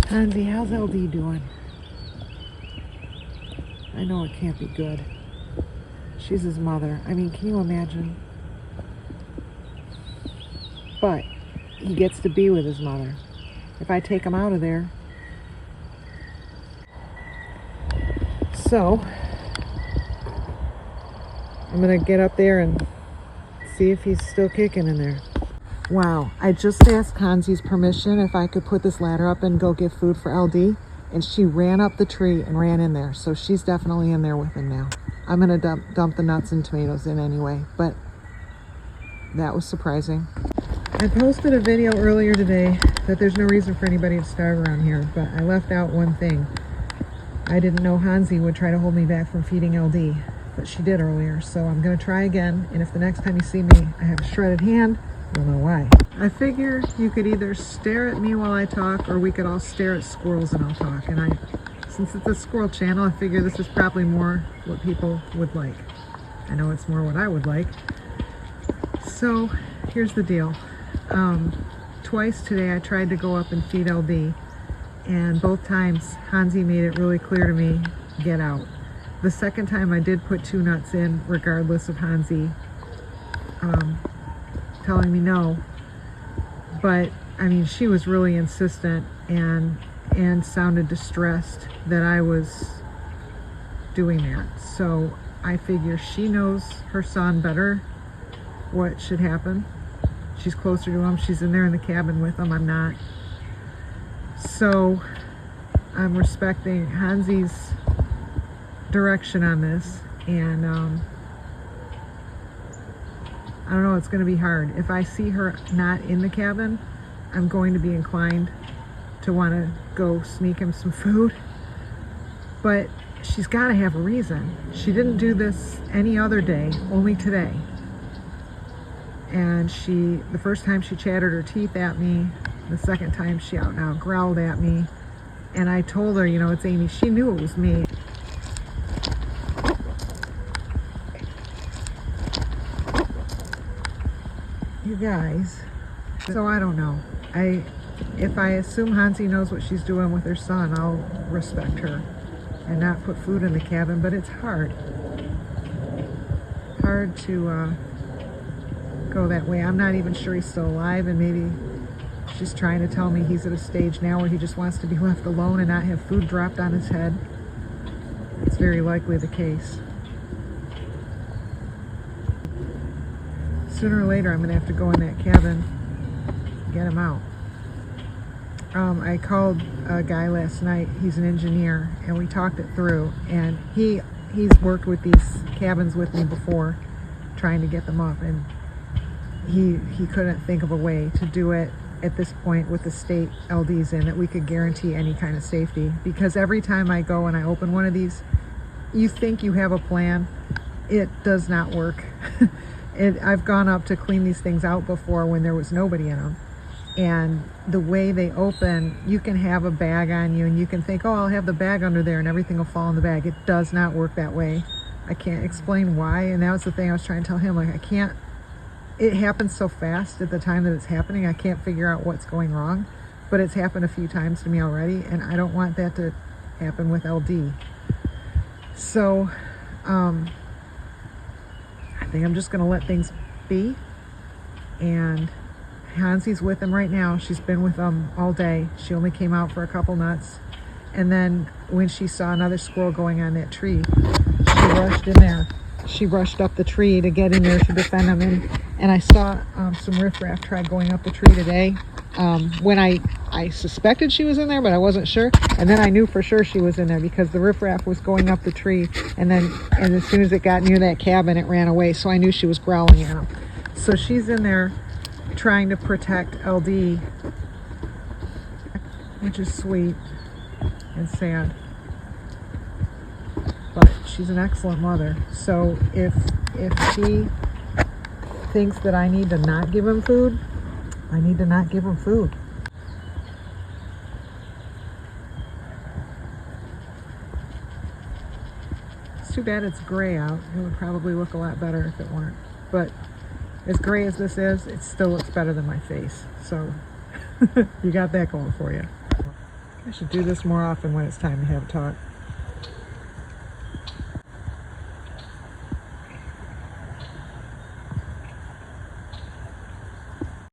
Hansy, how's LD doing? I know it can't be good. She's his mother. I mean, can you imagine? But he gets to be with his mother. If I take him out of there. So, I'm gonna get up there and see if he's still kicking in there. Wow, I just asked Hansy's permission if I could put this ladder up and go get food for LD, and she ran up the tree and ran in there, so she's definitely in there with him now. I'm gonna dump the nuts and tomatoes in anyway, but that was surprising. I posted a video earlier today that there's no reason for anybody to starve around here, but I left out one thing. I didn't know Hansy would try to hold me back from feeding LD, but she did earlier, so I'm gonna try again, and if the next time you see me I have a shredded hand, you'll know why. I figure you could either stare at me while I talk, or we could all stare at squirrels and I'll talk. And since it's a squirrel channel, I figure this is probably more what people would like. I know it's more what I would like. So here's the deal. Twice today I tried to go up and feed LD, and both times Hansy made it really clear to me, get out. The second time I did put 2 nuts in, regardless of Hansy telling me no, but I mean, she was really insistent and sounded distressed that I was doing that. So I figure she knows her son better, what should happen. She's closer to him, she's in there in the cabin with him, I'm not. So I'm respecting Hansy's direction on this, and I don't know, it's going to be hard. If I see her not in the cabin, I'm going to be inclined to want to go sneak him some food. But she's got to have a reason. She didn't do this any other day, only today. And the first time she chattered her teeth at me, the second time she out and out growled at me. And I told her, you know, it's Amy. She knew it was me. You guys, so I don't know. If I assume Hansy knows what she's doing with her son, I'll respect her and not put food in the cabin, but it's hard to go that way. I'm not even sure he's still alive, and maybe she's trying to tell me he's at a stage now where he just wants to be left alone and not have food dropped on his head. It's very likely the case. Sooner or later, I'm going to have to go in that cabin, get him out. I called a guy last night. He's an engineer, and we talked it through. And he's worked with these cabins with me before, trying to get them up. And he couldn't think of a way to do it at this point with the state LDs in that we could guarantee any kind of safety. Because every time I go and I open one of these, you think you have a plan. It does not work. I've gone up to clean these things out before when there was nobody in them, and the way they open, you can have a bag on you and you can think, oh, I'll have the bag under there and everything will fall in the bag. It does not work that way. I can't explain why, and that was the thing I was trying to tell him. Like, it happens so fast at the time that it's happening, I can't figure out what's going wrong, but it's happened a few times to me already, and I don't want that to happen with LD. So I think I'm just going to let things be. And Hansy's with him right now. She's been with him all day. She only came out for a couple nuts. And then when she saw another squirrel going on that tree, she rushed in there. She rushed up the tree to get in there to defend him. And I saw some riffraff try going up the tree today. When I suspected she was in there, but I wasn't sure. And then I knew for sure she was in there because the riffraff was going up the tree. And as soon as it got near that cabin, it ran away. So I knew she was growling at him. So she's in there trying to protect LD, which is sweet and sad. But she's an excellent mother. So if she thinks that I need to not give him food, I need to not give him food. It's too bad it's gray out. It would probably look a lot better if it weren't. But as gray as this is, it still looks better than my face. So you got that going for you. I should do this more often when it's time to have a talk.